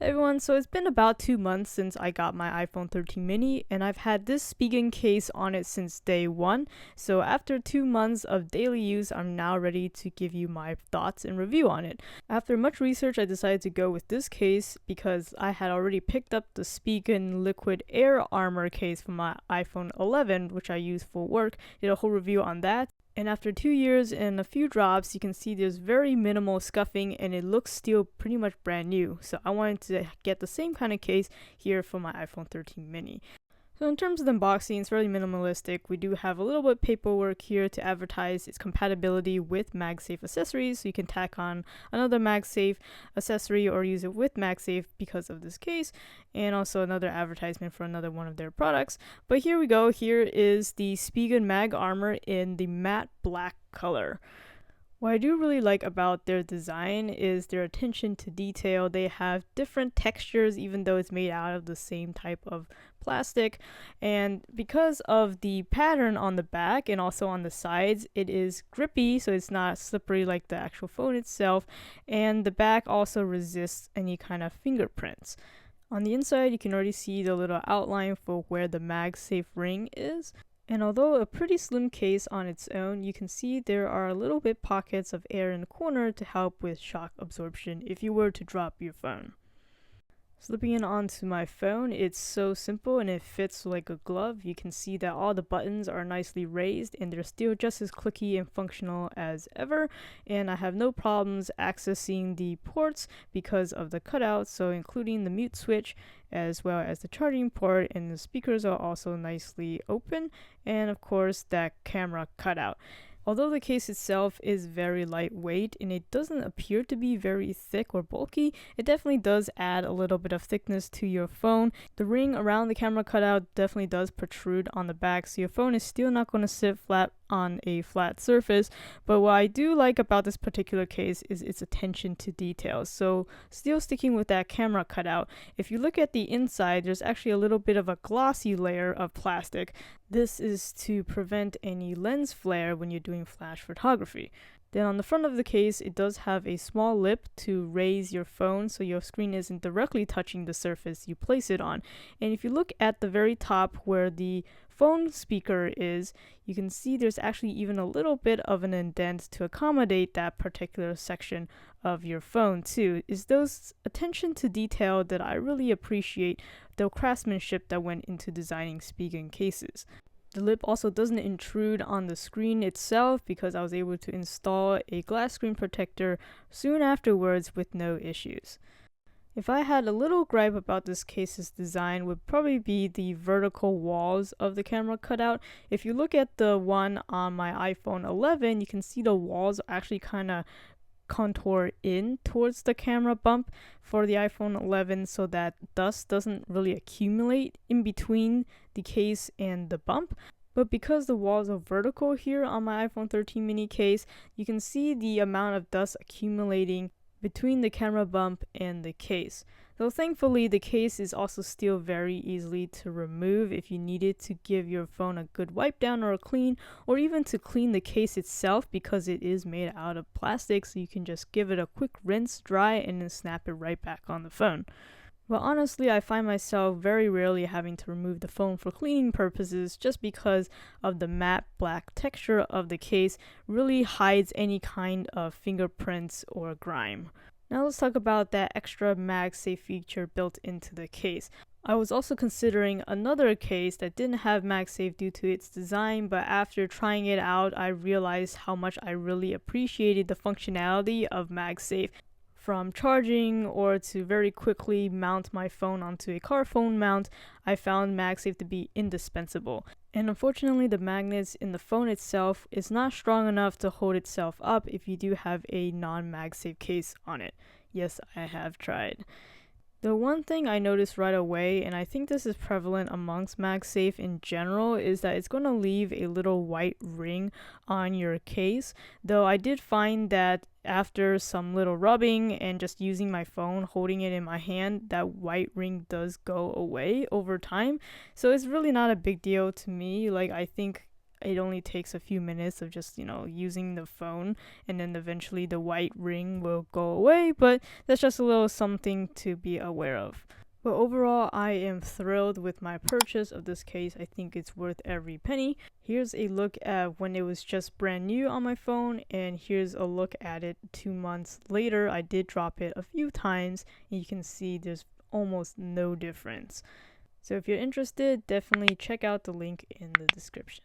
Hey everyone, so it's been about 2 months since I got my iPhone 13 mini, and I've had this Spigen case on it since day one. So after 2 months of daily use, I'm now ready to give you my thoughts and review on it. After much research, I decided to go with this case because I had already picked up the Spigen Liquid Air Armor case for my iPhone 11, which I use for work. Did a whole review on that. And after 2 years and a few drops, you can see there's very minimal scuffing and it looks still pretty much brand new. So I wanted to get the same kind of case here for my iPhone 13 mini. So in terms of the unboxing, it's really minimalistic. We do have a little bit of paperwork here to advertise its compatibility with MagSafe accessories. So you can tack on another MagSafe accessory or use it with MagSafe because of this case. And also another advertisement for another one of their products. But here we go. Here is the Spigen Mag Armor in the matte black color. What I do really like about their design is their attention to detail. They have different textures even though it's made out of the same type of plastic, and because of the pattern on the back and also on the sides, it is grippy, so it's not slippery like the actual phone itself, and the back also resists any kind of fingerprints. On the inside, you can already see the little outline for where the MagSafe ring is. And although a pretty slim case on its own, you can see there are little bit pockets of air in the corner to help with shock absorption if you were to drop your phone. Slipping it onto my phone, it's so simple and it fits like a glove. You can see that all the buttons are nicely raised and they're still just as clicky and functional as ever. And I have no problems accessing the ports because of the cutout, so including the mute switch as well as the charging port, and the speakers are also nicely open, and of course that camera cutout. Although the case itself is very lightweight and it doesn't appear to be very thick or bulky, it definitely does add a little bit of thickness to your phone. The ring around the camera cutout definitely does protrude on the back, so your phone is still not going to sit flat on a flat surface. But what I do like about this particular case is its attention to detail. So still sticking with that camera cutout, if you look at the inside, there's actually a little bit of a glossy layer of plastic. This is to prevent any lens flare when you're doing flash photography. Then on the front of the case, it does have a small lip to raise your phone so your screen isn't directly touching the surface you place it on. And if you look at the very top where the phone speaker is, you can see there's actually even a little bit of an indent to accommodate that particular section of your phone too. Is those attention to detail that I really appreciate, the craftsmanship that went into designing Spigen cases. The lip also doesn't intrude on the screen itself because I was able to install a glass screen protector soon afterwards with no issues. If I had a little gripe about this case's design, would probably be the vertical walls of the camera cutout. If you look at the one on my iPhone 11, you can see the walls actually kind of contour in towards the camera bump for the iPhone 11 so that dust doesn't really accumulate in between the case and the bump. But because the walls are vertical here on my iPhone 13 mini case, you can see the amount of dust accumulating between the camera bump and the case. Though thankfully the case is also still very easily to remove if you needed to give your phone a good wipe down or a clean, or even to clean the case itself because it is made out of plastic, so you can just give it a quick rinse, dry, and then snap it right back on the phone. But honestly, I find myself very rarely having to remove the phone for cleaning purposes just because of the matte black texture of the case really hides any kind of fingerprints or grime. Now let's talk about that extra MagSafe feature built into the case. I was also considering another case that didn't have MagSafe due to its design, but after trying it out, I realized how much I really appreciated the functionality of MagSafe. From charging or to very quickly mount my phone onto a car phone mount, I found MagSafe to be indispensable. And unfortunately, the magnets in the phone itself is not strong enough to hold itself up if you do have a non-MagSafe case on it. Yes, I have tried. The one thing I noticed right away, and I think this is prevalent amongst MagSafe in general, is that it's going to leave a little white ring on your case. Though I did find that after some little rubbing and just using my phone, holding it in my hand, that white ring does go away over time. So it's really not a big deal to me. Like, I think it only takes a few minutes of just, using the phone, and then eventually the white ring will go away, but that's just a little something to be aware of. But overall, I am thrilled with my purchase of this case. I think it's worth every penny. Here's a look at when it was just brand new on my phone, and here's a look at it 2 months later. I did drop it a few times, and you can see there's almost no difference. So if you're interested, definitely check out the link in the description.